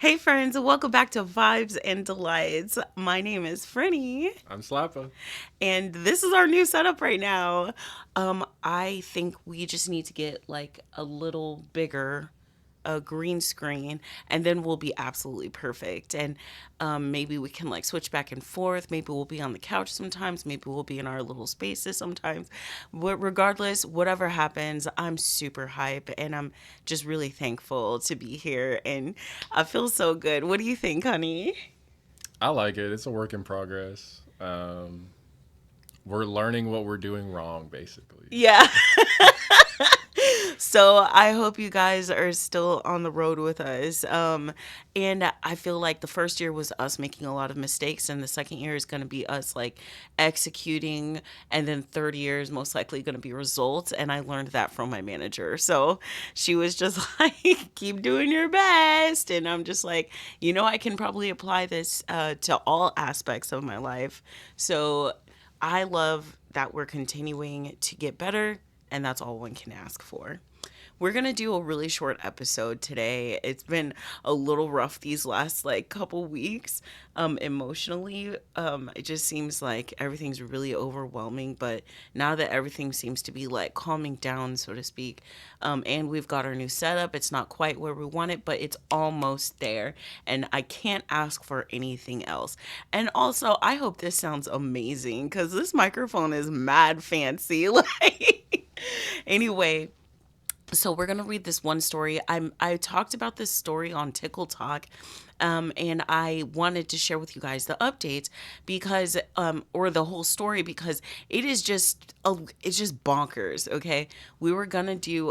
Hey friends, welcome back to Vibes and Delights. My name is Frenny, I'm Slappa. and this is our new setup right now. I think we just need to get like a little bigger a green screen, and then we'll be absolutely perfect. And maybe we can like switch back and forth. Maybe we'll be on the couch sometimes. Maybe we'll be in our little spaces sometimes. Regardless, whatever happens, I'm super hype, and I'm just really thankful to be here. And I feel so good. What do you think, honey? I like it. It's a work in progress. We're learning what we're doing wrong, basically. Yeah. So I hope you guys are still on the road with us. And I feel like the first year was us making a lot of mistakes, and the second year is going to be us like executing, and then third year is most likely going to be results. And I learned that from my manager. So she was just like, keep doing your best. And I'm just like, I can probably apply this to all aspects of my life. So I love that we're continuing to get better, and that's all one can ask for. We're going to do a really short episode today. It's been a little rough these last like couple weeks emotionally. It just seems like everything's really overwhelming, but now that everything seems to be like calming down, so to speak, and we've got our new setup, it's not quite where we want it, but it's almost there, and I can't ask for anything else. And also, I hope this sounds amazing because this microphone is mad fancy. Like, anyway, so we're gonna read this one story. I talked about this story on Tickle Talk, and I wanted to share with you guys the updates because, or the whole story because it's just bonkers. Okay, we were gonna do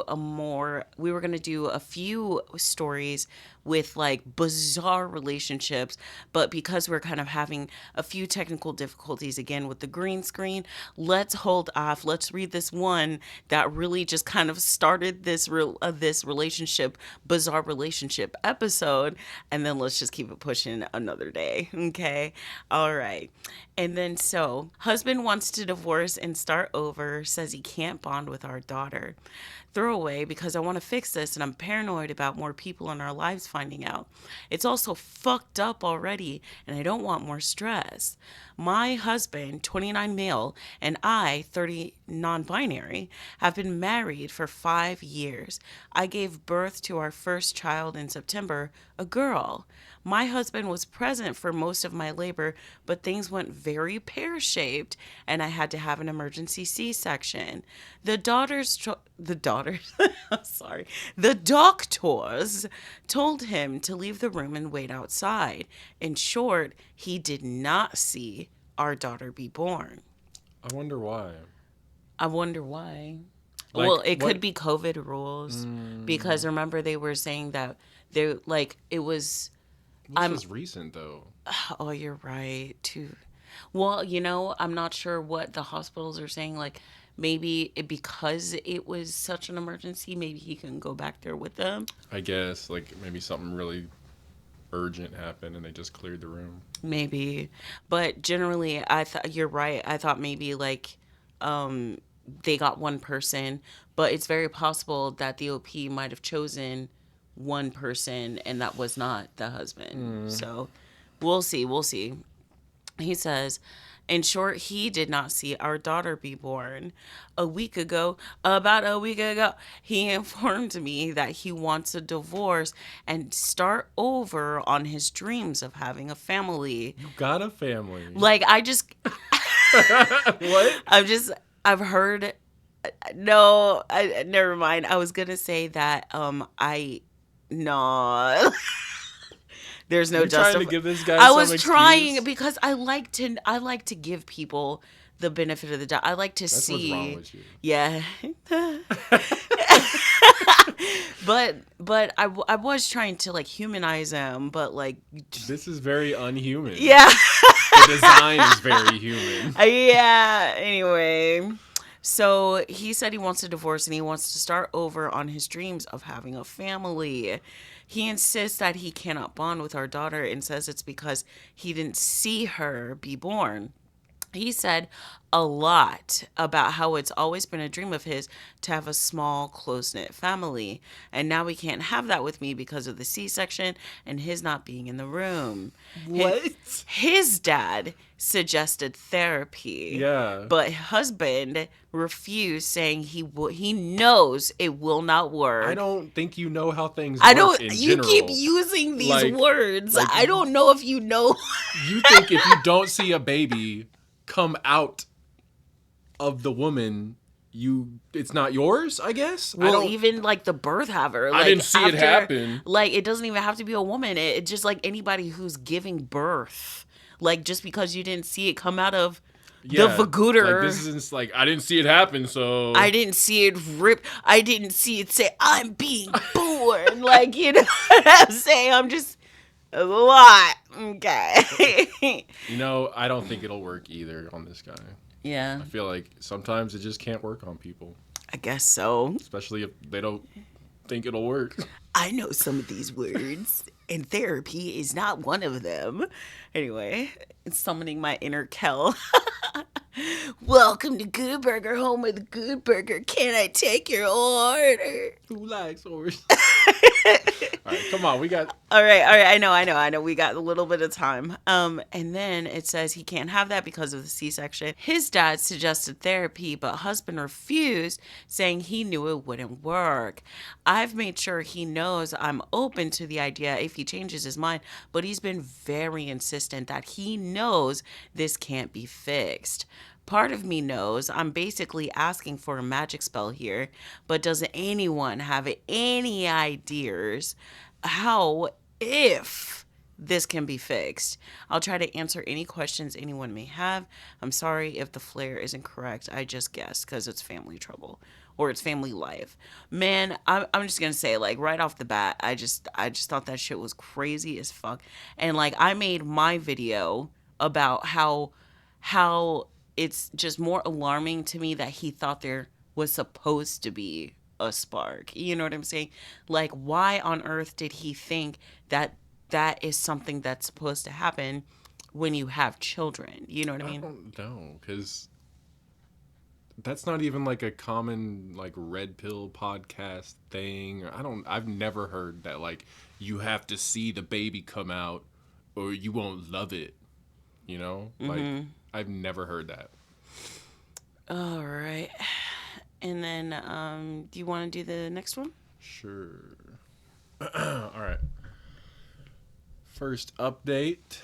a few stories with like bizarre relationships, but because we're kind of having a few technical difficulties again with the green screen, let's hold off. Let's read this one that really just kind of started this relationship, bizarre relationship episode, and then let's just keep it pushing another day. Okay, all right. And then husband wants to divorce and start over, says he can't bond with our daughter. Throwaway because I want to fix this and I'm paranoid about more people in our lives finding out. It's also fucked up already and I don't want more stress. My husband, 29 male, and I, 30 non binary, have been married for 5 years. I gave birth to our first child in September, a girl. My husband was present for most of my labor, but things went very pear shaped and I had to have an emergency C section. The daughters, sorry, the doctors told him to leave the room and wait outside. In short, he did not see our daughter be born. I wonder why. I wonder why. Like, Well, it could what? be COVID rules because Mm, remember they were saying that they like it was. this I'm was recent, though. Oh, you're right, too. Well, I'm not sure what the hospitals are saying. Like, maybe because it was such an emergency, maybe he can go back there with them. I guess, like, maybe something really urgent happened and they just cleared the room. Maybe. But generally, I thought you're right. I thought maybe like um they got one person, but it's very possible that the OP might have chosen one person and that was not the husband. Mm. So, we'll see. We'll see. He says, in short, he did not see our daughter be born. About a week ago, he informed me that he wants a divorce and start over on his dreams of having a family. You got a family. Like, What? I've just, I've heard, no, never mind. I was going to say that, no. There's no You're trying to justify. give this guy I some was trying excuse? because I like to give people the benefit of the doubt. I like to That's what's wrong see, with you. yeah. but I was trying to like humanize him, but like, This is very unhuman. yeah. The design is very human. Yeah. Anyway, so he said he wants a divorce and he wants to start over on his dreams of having a family. He insists that he cannot bond with our daughter and says it's because he didn't see her be born. He said a lot about how it's always been a dream of his to have a small, close knit family. And now we can't have that with me because of the C section and his not being in the room. His, What? his dad suggested therapy, Yeah. but husband refused, saying he knows it will not I work. don't think you know how things I work don't, in you keep general. using these Like, words. like I don't know if you know. you think if you don't see a baby come out of the woman, it's not yours, I guess. Well, even like the birth haver, I like didn't see it after, happen. like it doesn't even have to be a woman. It's just like anybody who's giving birth. Like just because you didn't see it come out of the Yeah. Like vagooter, this isn't like I didn't see it happen, I so didn't see it rip. I didn't see it say I'm being born. Like you know what I'm saying? I'm just a lot. Okay. I don't think it'll work either on this guy. Yeah, I feel like sometimes it just can't work on people, I guess so. especially if they don't think it'll work. I know some of these words, and therapy is not one of them. Anyway, it's summoning my inner Kel. Welcome to Good Burger, home of the Good Burger. Can I take your order? Who likes horse? All right, come on, we got All right. I know. We got a little bit of time. And then it says he can't have that because of the C-section. His dad suggested therapy, but husband refused, saying he knew it wouldn't work. I've made sure he knows I'm open to the idea if he changes his mind, but he's been very insistent that he knows this can't be fixed. Part of me knows I'm basically asking for a magic spell here, but does anyone have any ideas how, if this can be fixed? I'll try to answer any questions anyone may have. I'm sorry if the flare isn't correct. I just guessed because it's family trouble or it's family life. Man, I'm just gonna say, like, right off the bat, I just thought that shit was crazy as fuck. And like I made my video about how it's just more alarming to me that he thought there was supposed to be a spark. You know what I'm saying? Like, why on earth did he think that that is something that's supposed to happen when you have children? You know what I I mean? don't know cuz that's not even like a common like red pill podcast thing. I've never heard that like you have to see the baby come out or you won't love it, you know? Like I've never heard that. All right. And then, do you want to do the next one? Sure. All right. First update.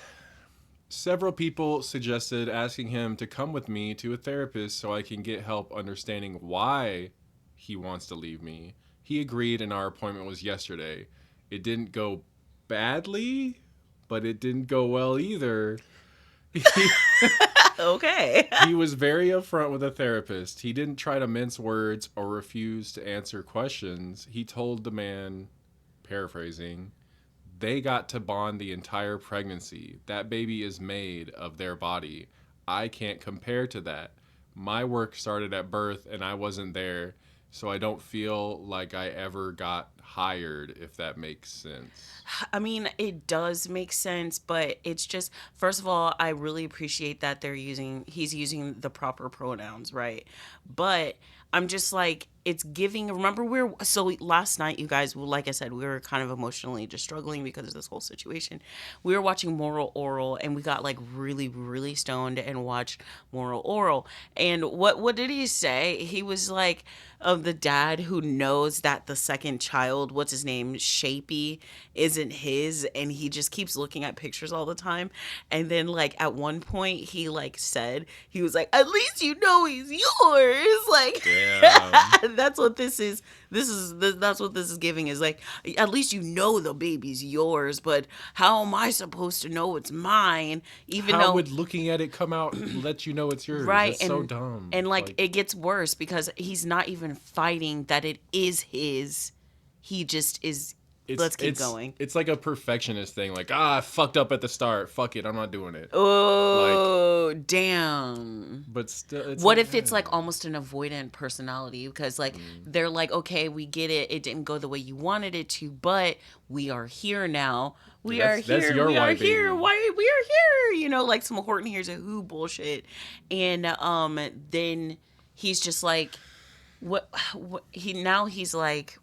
Several people suggested asking him to come with me to a therapist so I can get help understanding why he wants to leave me. He agreed, and our appointment was yesterday. It didn't go badly, but it didn't go well either. Okay. He was very upfront with a therapist. He didn't try to mince words or refuse to answer questions. He told the man, paraphrasing, they got to bond the entire pregnancy. That baby is made of their body. I can't compare to that. My work started at birth and I wasn't there, so I don't feel like I ever got hired, if that makes sense. I mean, it does make sense, but it's just, first of all, I really appreciate that he's using the proper pronouns, right? But I'm just like, it's giving, remember so last night, you guys, like I said, we were kind of emotionally just struggling because of this whole situation. We were watching Moral Oral and we got like really, really stoned and watched Moral Oral. And what did he say? He was like, of the dad who knows that the second child, what's his name, Shapey, isn't his, and he just keeps looking at pictures all the time. And then like at one point he like said, he was like, at least you know he's yours. Like Damn. that's what this is. That's what this is giving, is like, at least you know the baby's yours, but how am I supposed to know it's mine? Even How though, would looking at it come out and let you know it's yours? right, That's so dumb. and like it gets worse because he's not even fighting that it is his. He just is it's Let's keep it's going. it's like a perfectionist thing. Like, I fucked up at the start. Fuck it, I'm not doing it. Like, Oh, damn. but still, it's What like, if it's like almost an avoidant personality? Because like they're like, okay, we get it. It didn't go the way you wanted it to, but we are here now. We are that's here. your We are white here. baby. Why we are here? You know, like some Horton Hears a Who bullshit. And then he's just like, what he's like,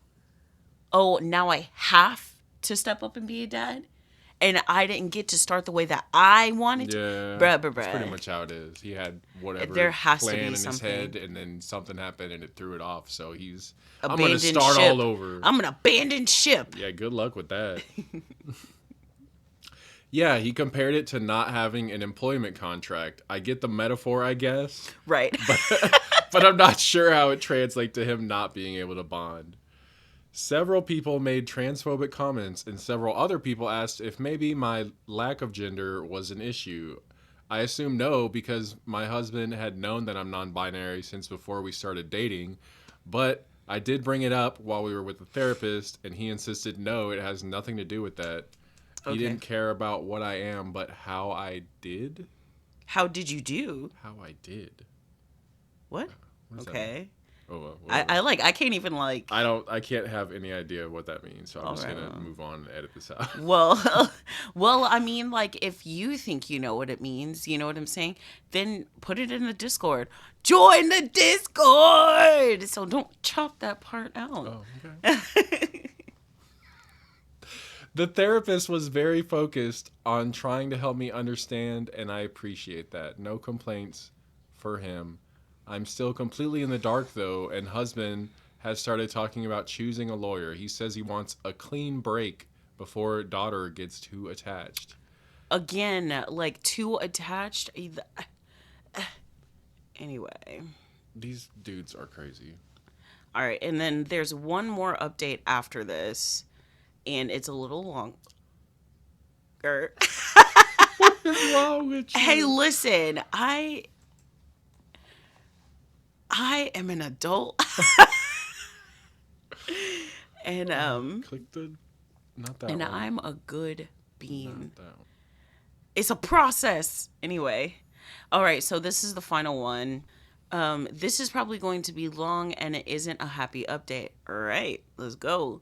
oh, now I have to step up and be a dad, and I didn't get to start the way that I wanted to. Yeah, Bruh, bruh, that's pretty bruh. much how it is. He had whatever There has to plan be in his something. head, and then something happened, and it threw it off. So I'm gonna Abandoned start all ship. over. I'm an abandoned ship. Yeah, good luck with that. Yeah, he compared it to not having an employment contract. I get the metaphor, I guess, Right. but but I'm not sure how it translates to him not being able to bond. Several people made transphobic comments, and several other people asked if maybe my lack of gender was an issue. I assume no, because my husband had known that I'm non binary since before we started dating, but I did bring it up while we were with the therapist, and he insisted no, it has nothing to do with that. He Okay. didn't care about what I am, but how I did? How did you do? How I did. What? What does that mean? Okay. Oh, well, I whatever. like, I can't even like, I can't have any idea what that means, so I'm all just right. gonna Well. move on and edit this out. Well, well, I mean, like, if you think you know what it means, you know what I'm saying? Then put it in the Discord. Join the Discord. So don't chop that part out. Oh, okay. The therapist was very focused on trying to help me understand, and I appreciate that. No complaints for him. I'm still completely in the dark, though, and husband has started talking about choosing a lawyer. He says he wants a clean break before daughter gets too attached. Again, like too attached. Anyway. These dudes are crazy. All right. And then there's one more update after this, and it's a little longer. What is wrong with Hey, you? listen, I am an adult. and Click the. Not that and one. I'm a good being. Not that one. It's a process. Anyway. All right, so this is the final one. This is probably going to be long and it isn't a happy update. All right, let's go.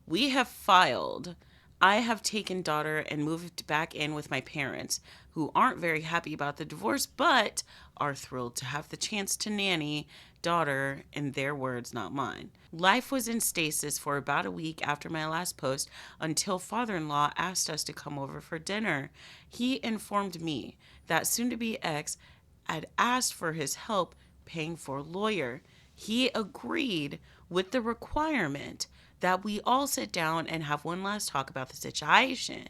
We have filed. I have taken daughter and moved back in with my parents, who aren't very happy about the divorce, but are thrilled to have the chance to nanny daughter, in their words, not mine. Life was in stasis for about a week after my last post until father in law asked us to come over for dinner. He informed me that soon to be ex had asked for his help paying for a lawyer. He agreed with the requirement that we all sit down and have one last talk about the situation.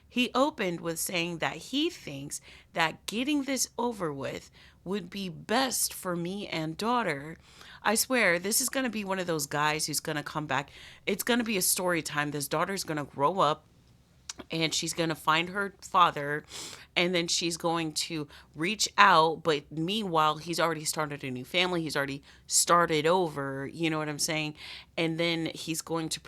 He opened with saying that he thinks that getting this over with would be best for me and daughter. I swear, this is going to be one of those guys who's going to come back. It's going to be a story time. This daughter's going to grow up and she's going to find her father, and then she's going to reach out, but meanwhile he's already started a new family, he's already started over, you know what I'm saying? And then he's going to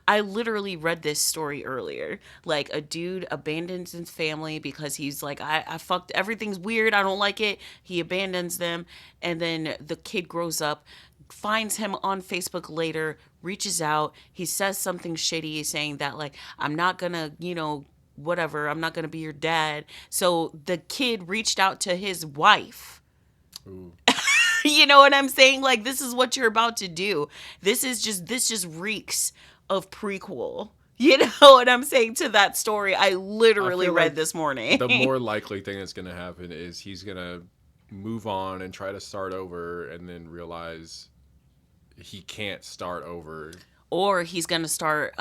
I literally read this story earlier, like a dude abandons his family because he's like, I fucked, everything's weird, I don't like it, he abandons them, and then the kid grows up, finds him on Facebook later, reaches out, he says something shitty saying that like, I'm not gonna, whatever, I'm not gonna be your dad. So the kid reached out to his wife. Ooh. You know what I'm saying? Like, this is what you're about to do. This just reeks of prequel. You know what I'm saying to that story? I I literally feel read like this morning. the more likely thing that's going to happen is he's going to move on and try to start over and then realize he can't start over. Or he's gonna start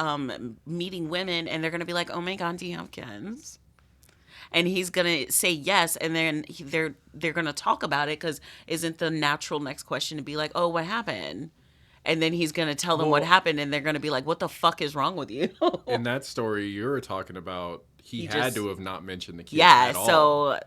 meeting women, and they're gonna be like, "Oh my God, do you have kids?" And he's gonna say yes, and then they're gonna talk about it because isn't the natural next question to be like, "Oh, what happened?" And then he's gonna tell them what Well, happened, and they're gonna be like, "What the fuck is wrong with you?" in that story you were talking about, he He had just to have not mentioned the kid yeah. at all. So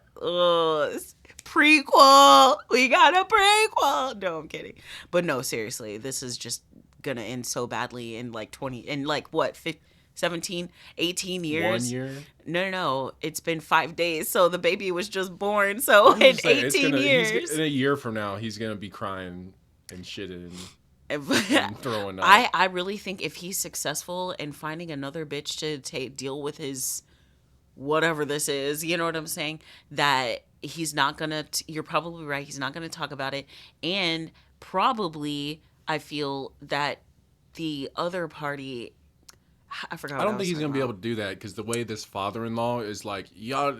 prequel, we got a prequel. No, I'm kidding, but no, seriously, this is just gonna end so badly in like 20 in like what 50. 17, 18 1 years. year. No, no, no. It's been 5 days. So the baby was just born. So I'm in just saying, it's 18 gonna. In years. a year from now, he's gonna be crying and shitting and throwing up. I really think if he's successful in finding another bitch to deal with his whatever this is, you know what I'm saying? That he's not gonna, you're probably right, he's not gonna talk about it. And probably, I feel that the other party, I forgot I what I don't think was he's talking gonna be able about. to do that because the way this father-in-law is like, y'all,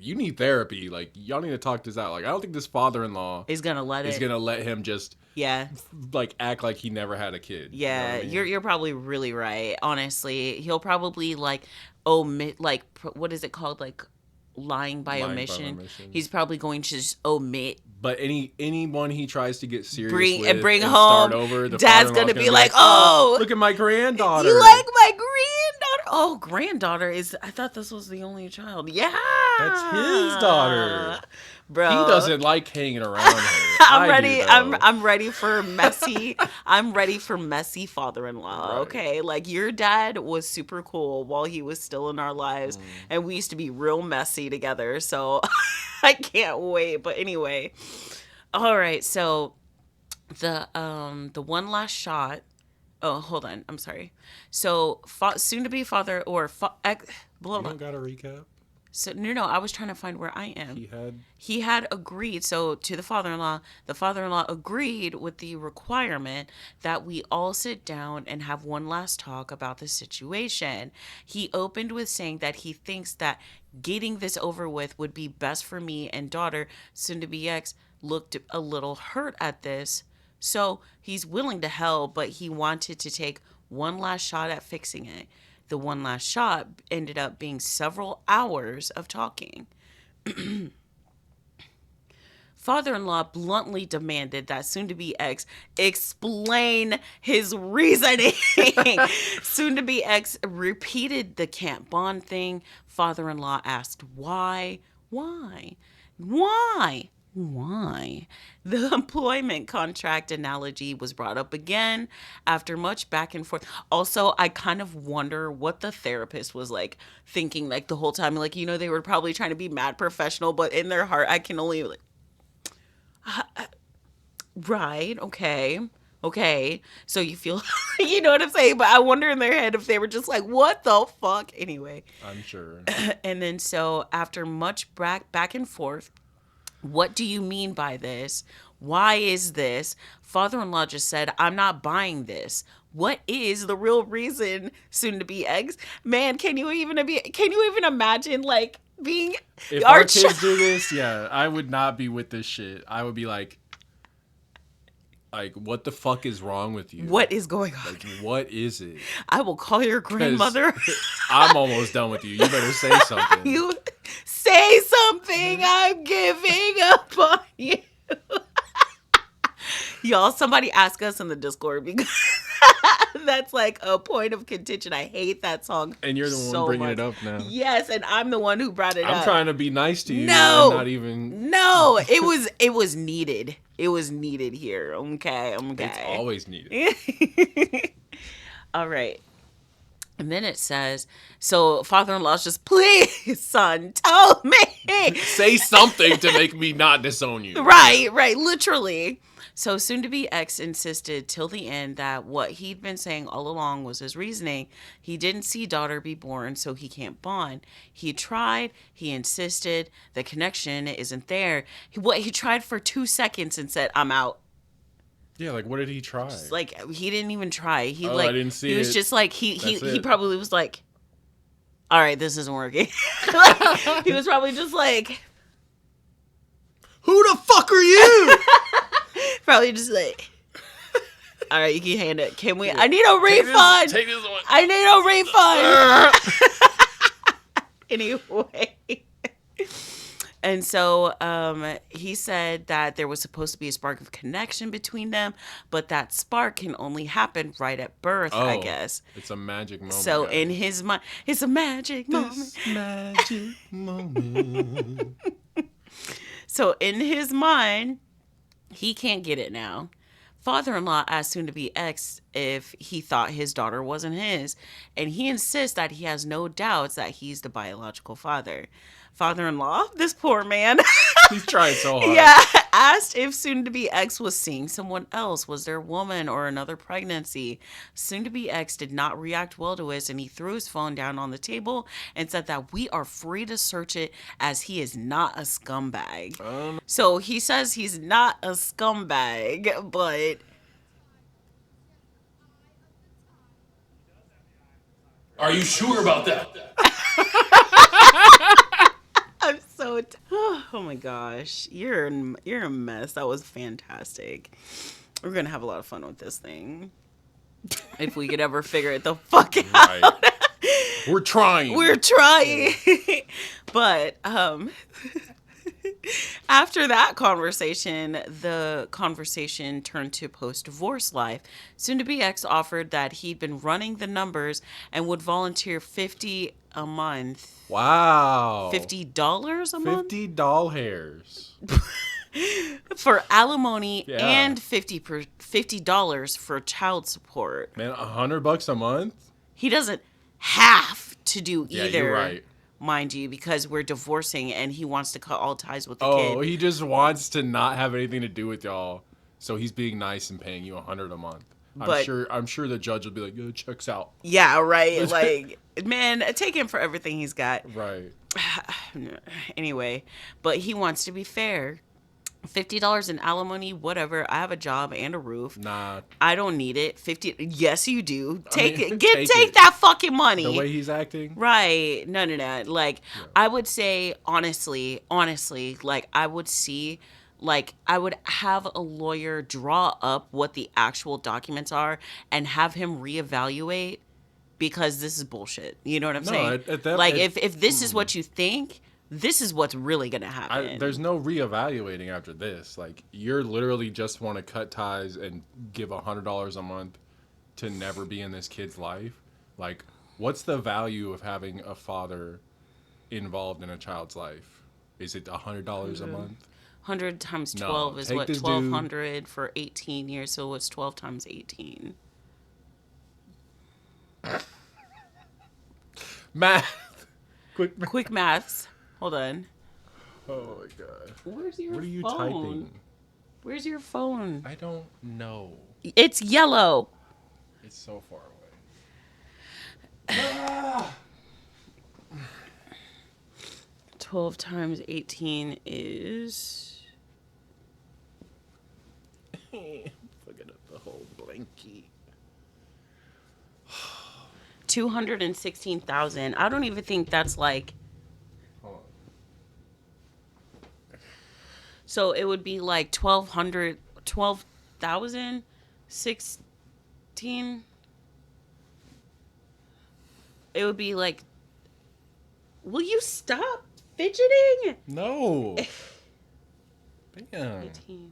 you need therapy. Like, y'all need to talk this out. Like, I don't think this father-in-law Is gonna let is it. gonna let him just Yeah. like act like he never had a kid. You know what I Yeah, mean? you're probably really right. Honestly, he'll probably like omit, like what is it called, like lying by Lying by omission. omission. He's probably going to just omit, But anyone he tries to get serious bring and with bring and start home. over, the Dad's father-in-law is gonna gonna be be like, like, "Oh, "Oh, look at my you granddaughter. like my granddaughter? Oh, granddaughter is. I thought this was the only child. That's his daughter. Yeah, He bro. doesn't like hanging around her. I'm I do ready. though. I'm ready for messy. I'm ready for messy father-in-law. Right. Okay, like your dad was super cool while he was still in our lives, and we used to be real messy together. So I can't wait. But anyway, all right. So the one last shot. Oh, hold on. I'm sorry. So soon to be father or blah You blah. don't got to recap. So no, I was trying to find where I am. He He had agreed, so to the father-in-law agreed with the requirement that we all sit down and have one last talk about the situation. He opened with saying that he thinks that getting this over with would be best for me and daughter. Soon to be ex looked a little hurt at this, so he's willing to help, but he wanted to take one last shot at fixing it. The one last shot ended up being several hours of talking. Father-in-law bluntly demanded that soon-to-be ex explain his reasoning. Soon-to-be ex repeated the can't bond thing. Father-in-law asked why. Why? Why? Why? The employment contract analogy was brought up again after much back and forth. Also, I kind of wonder what the therapist was like thinking like the whole time. Like, they were probably trying to be mad professional, but in their heart, I can only like, right, okay. Okay. So you feel you know what I'm saying? But I wonder in their head if they were just like, what the fuck? Anyway. I'm sure. And then so after much back and forth, what do you mean by this? Why is this? Father-in-law just said, I'm not buying this. What is the real reason, soon to be eggs? Man, can you even imagine like being If our our kids do this, yeah, I would not be with this shit. I would be like, what the fuck is wrong with you? what is going on? Like, what is it? I will call your 'Cause grandmother. I'm almost done with you. You better say something. You say something. I'm giving up on you. Y'all, somebody ask us in the Discord because that's like a point of contention. I hate that song. And you're the one so bringing much. it up now. Yes, and I'm the one who brought it up. I'm trying to be nice to you. No, And not even. no, it was needed. It was needed here. Okay. It's always needed. All right. And then it says, so father-in-law's just, please, son, tell me. Say something to make me not disown you. Right, literally. So soon-to-be ex insisted till the end that what he'd been saying all along was his reasoning. He didn't see daughter be born, so he can't bond. He tried. He insisted. The connection isn't there. He tried for 2 seconds and said, I'm out. Yeah, like what did he try? Like he didn't even try. He I didn't see he was it. just like That's he it. probably was like, all right, this isn't working. Like, he was probably just like, Who the fuck are you? probably just like, all right, you can hand it. Can we? I need a refund. Take this one. I need a refund. Anyway. And so he said that there was supposed to be a spark of connection between them, but that spark can only happen right at birth, I guess. It's a magic moment. So guys. in his mind, it's a magic moment. This magic moment. So in his mind, he can't get it now. Father-in-law asked soon-to-be ex if he thought his daughter wasn't his, and he insists that he has no doubts that he's the biological father. Father-in-law, this poor man, He's trying so hard. yeah, asked if soon-to-be ex was seeing someone else. Was there a woman or another pregnancy? Soon-to-be ex did not react well to this, and he threw his phone down on the table and said that we are free to search it as he is not a scumbag. So he says he's not a scumbag, but Are you sure about that? I'm so oh my gosh, you're a mess. That was fantastic. We're gonna have a lot of fun with this thing if we could ever figure it the fuck out. Right. We're trying. We're trying. But after that conversation, the conversation turned to post-divorce life. Soon-to-be ex offered that he'd been running the numbers and would volunteer 50 a month. Wow. $50 a month 50 doll hairs. for alimony Yeah. and $50 for child support. Man, $100 a month? He doesn't have to do Yeah, either. you're right. Mind you, because we're divorcing and he wants to cut all ties with the Oh, kid. he just wants to not have anything to do with y'all. So he's being nice and paying you $100 a month. But- I'm sure the judge will be like, "Yo, checks out." Yeah, right. Like, man, take him for everything he's got. Right. Anyway, but he wants to be fair. $50 in alimony, whatever. I have a job and a roof. Nah. I don't need it. 50. Yes, you do. Take mean, it. take Take it. that fucking money. The way he's acting? Right. No. Like, I would say, honestly, like, I would see, like, I would have a lawyer draw up what the actual documents are and have him reevaluate because this is bullshit. You know what I'm No, saying? at that- like, it- if this is what you think, this is what's really going to happen. There's no reevaluating after this. Like, you're literally just want to cut ties and give $100 a month to never be in this kid's life. Like, what's the value of having a father involved in a child's life? Is it $100 a month? 100 times No, 12 is take what? this dude- 1,200 for 18 years. So what's 12 times 18? Math. Quick math. Quick maths. Hold on. Oh my god. Where's your What are you phone? typing? Where's your phone? I don't know. It's yellow. It's so far away. 12 times 18 is... Forget the whole blankie. 216,000. I don't even think that's like... Hold on. So it would be like 1,200... 12,016... It would be like... Will you stop fidgeting? No. Damn. 18.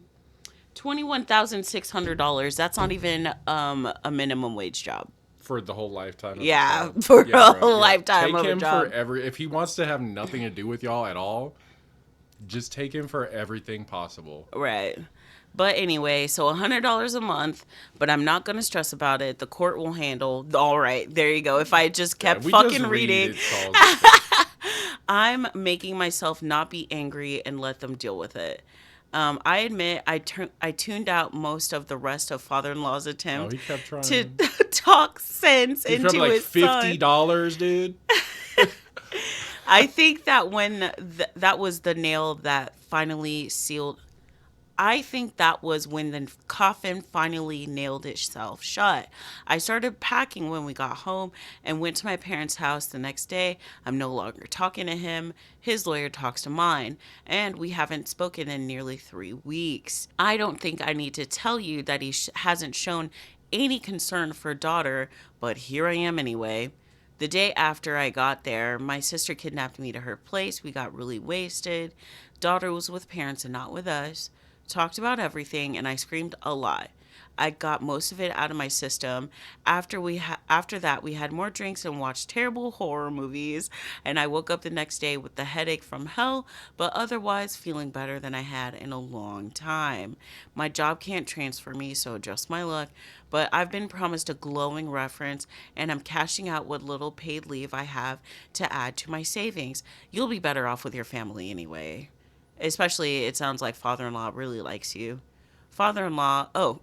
$21,600. That's not even a minimum wage job. For the whole lifetime. Of the Yeah, child. for a bro, whole lifetime Take of a him job. for every. If he wants to have nothing to do with y'all at all, just take him for everything possible. Right. But anyway, so $100 a month, but I'm not going to stress about it. The court will handle. All right, there you go. If I just kept We fucking just read reading, it solves it. I'm making myself not be angry and let them deal with it. I admit I tuned out most of the rest of father-in-law's Oh, attempt he kept trying. to talk sense He's into from like his son. $50, dude. I think that when that was the nail that finally sealed. I think that was when the coffin finally nailed itself shut. I started packing when we got home and went to my parents' house the next day. I'm no longer talking to him. His lawyer talks to mine, and we haven't spoken in nearly 3 weeks. I don't think I need to tell you that he hasn't shown any concern for daughter, but here I am anyway. The day after I got there, my sister kidnapped me to her place. We got really wasted. Daughter was with parents and not with us. Talked about everything, and I screamed a lot. I got most of it out of my system. After that, we had more drinks and watched terrible horror movies, and I woke up the next day with the headache from hell, but otherwise feeling better than I had in a long time. My job can't transfer me, so just my luck, but I've been promised a glowing reference, and I'm cashing out what little paid leave I have to add to my savings. You'll be better off with your family anyway. Especially, it sounds like father in law really likes you. Father in law, oh,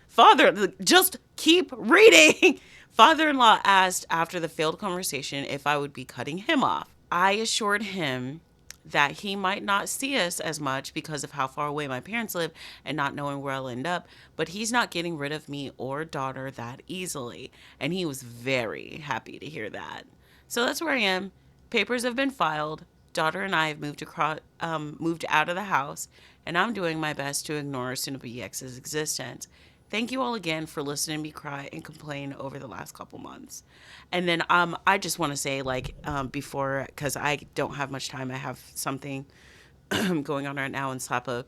father, just keep reading. Father in law asked after the failed conversation if I would be cutting him off. I assured him that he might not see us as much because of how far away my parents live and not knowing where I'll end up, but he's not getting rid of me or daughter that easily. And he was very happy to hear that. So that's where I am. Papers have been filed. Daughter and I have moved out of the house, and I'm doing my best to ignore soon-to-be ex's existence. Thank you all again for listening to me cry and complain over the last couple months. And then I just want to say, like, before, because I don't have much time, I have something going on right now in Slappa.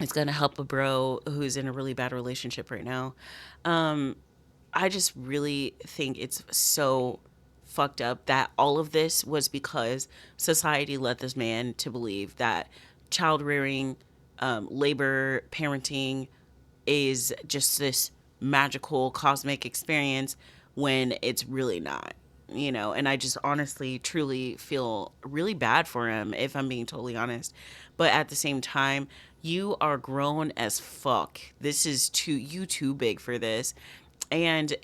It's going to help a bro who's in a really bad relationship right now. I just really think it's so fucked up that all of this was because society led this man to believe that child rearing, labor, parenting is just this magical cosmic experience when it's really not. And I just honestly, truly feel really bad for him, if I'm being totally honest. But at the same time, you are grown as fuck. This is too big for this. And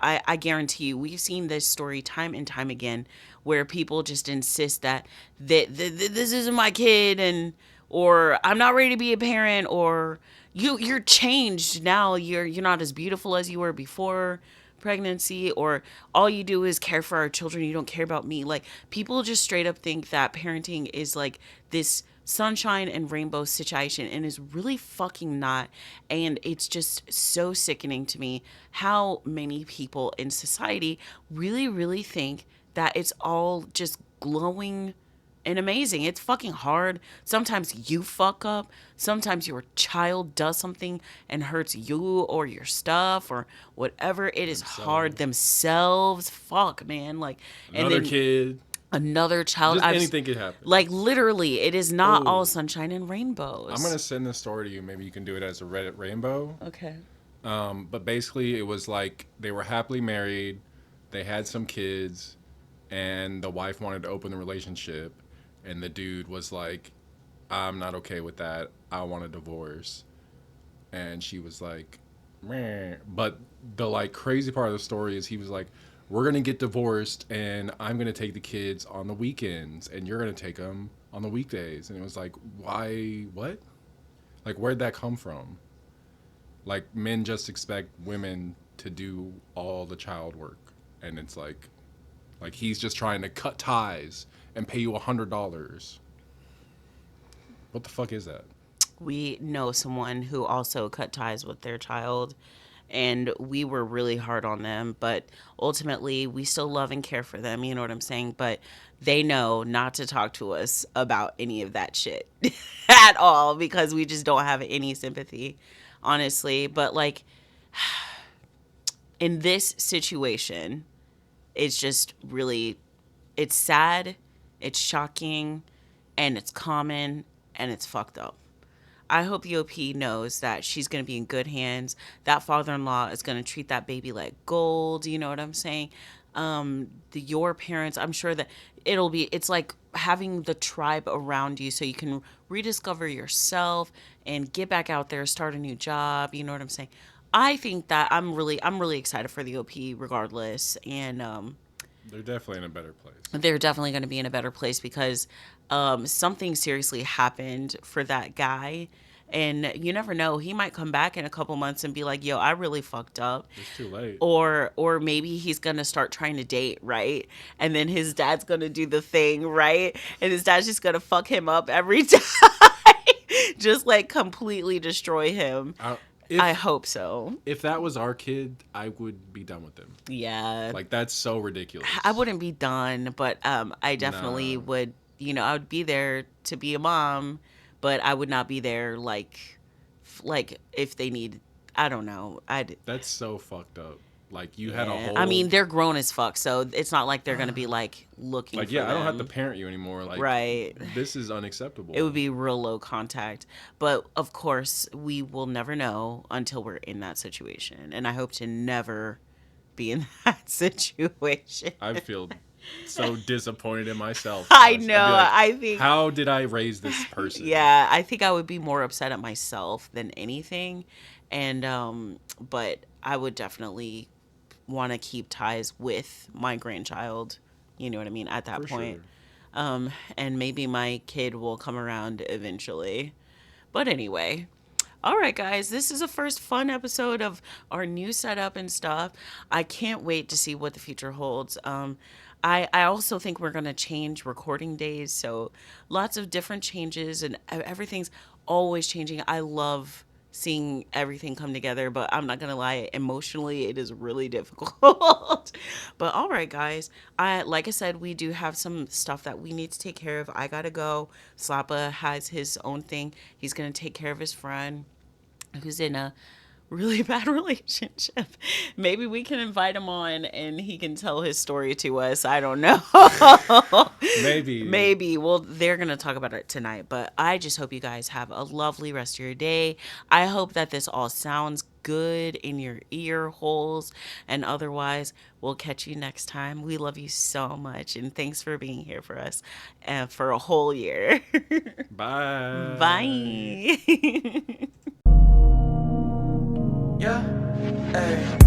I guarantee you, we've seen this story time and time again where people just insist that this isn't my kid, and or I'm not ready to be a parent, or you're changed now. You're not as beautiful as you were before pregnancy, or all you do is care for our children. You don't care about me. Like, people just straight up think that parenting is like this sunshine and rainbow situation, and is really fucking not. And it's just so sickening to me how many people in society really think that it's all just glowing and amazing. It's fucking hard. Sometimes you fuck up. Sometimes your child does something and hurts you or your stuff or whatever. It is hard. Themselves. Fuck, man. Like, and Another then kid. another child. Just anything could happen. Like, literally, it is not all Oh, sunshine and rainbows. I'm gonna send this story to you. Maybe you can do it as a Reddit rainbow. Okay. But basically, it was like they were happily married, they had some kids, and the wife wanted to open the relationship, and the dude was like, "I'm not okay with that. I want a divorce," and she was like, "Meh." But the like crazy part of the story is he was like, "We're gonna get divorced, and I'm gonna take the kids on the weekends, and you're gonna take them on the weekdays," and it was like, "Why? What? Like, where'd that come from?" Like, men just expect women to do all the child work, and it's like he's just trying to cut ties and pay you $100. What the fuck is that? We know someone who also cut ties with their child, and we were really hard on them, but ultimately we still love and care for them, you know what I'm saying? But they know not to talk to us about any of that shit at all, because we just don't have any sympathy, honestly. But like, in this situation, it's just really, it's sad, it's shocking, and it's common, and it's fucked up. I hope the OP knows that she's going to be in good hands. That father-in-law is going to treat that baby like gold. You know what I'm saying? Your parents, I'm sure that it's like having the tribe around you so you can rediscover yourself and get back out there, start a new job. You know what I'm saying? I think that I'm really excited for the OP regardless. And, They're definitely in a better place. they're definitely going to be in a better place because something seriously happened for that guy. And you never know, he might come back in a couple months and be like, yo, I really fucked up. It's too late. Or maybe he's going to start trying to date, right? And then his dad's going to do the thing, right? And his dad's just going to fuck him up every time. Just like completely destroy him. I hope so. If that was our kid, I would be done with them. Yeah. Like, that's so ridiculous. I wouldn't be done, but I definitely would, I would be there to be a mom, but I would not be there like if they need I don't know. That's so fucked up. Like you had a Yeah. I whole mean, they're grown as fuck, so it's not like they're gonna be like looking like for yeah, I don't have to them. parent you anymore. Like Right. this is It unacceptable. would be real low contact. But of course, we will never know until we're in that situation. And I hope to never be in that situation. I feel so disappointed in myself, I honestly. I'd be know. like, I think, how did I raise this person? yeah, I think I would be more upset at myself than anything. And, but I would definitely want to keep ties with my grandchild. You know what I mean? At that For point. sure. And maybe my kid will come around eventually. But anyway, all right, guys, this is a first fun episode of our new setup and stuff. I can't wait to see what the future holds. I also think we're going to change recording days. So lots of different changes and everything's always changing. I love seeing everything come together, but I'm not gonna lie, emotionally it is really difficult. But all right, guys, I like I said, we do have some stuff that we need to take care of. I gotta go. Slappa has his own thing. He's gonna take care of his friend who's in a really bad relationship. Maybe we can invite him on and he can tell his story to us. I don't know. Maybe. Maybe. Well, they're going to talk about it tonight, but I just hope you guys have a lovely rest of your day. I hope that this all sounds good in your ear holes, and otherwise, we'll catch you next time. We love you so much, and thanks for being here for us for a whole year. Bye. Bye. Yeah, hey.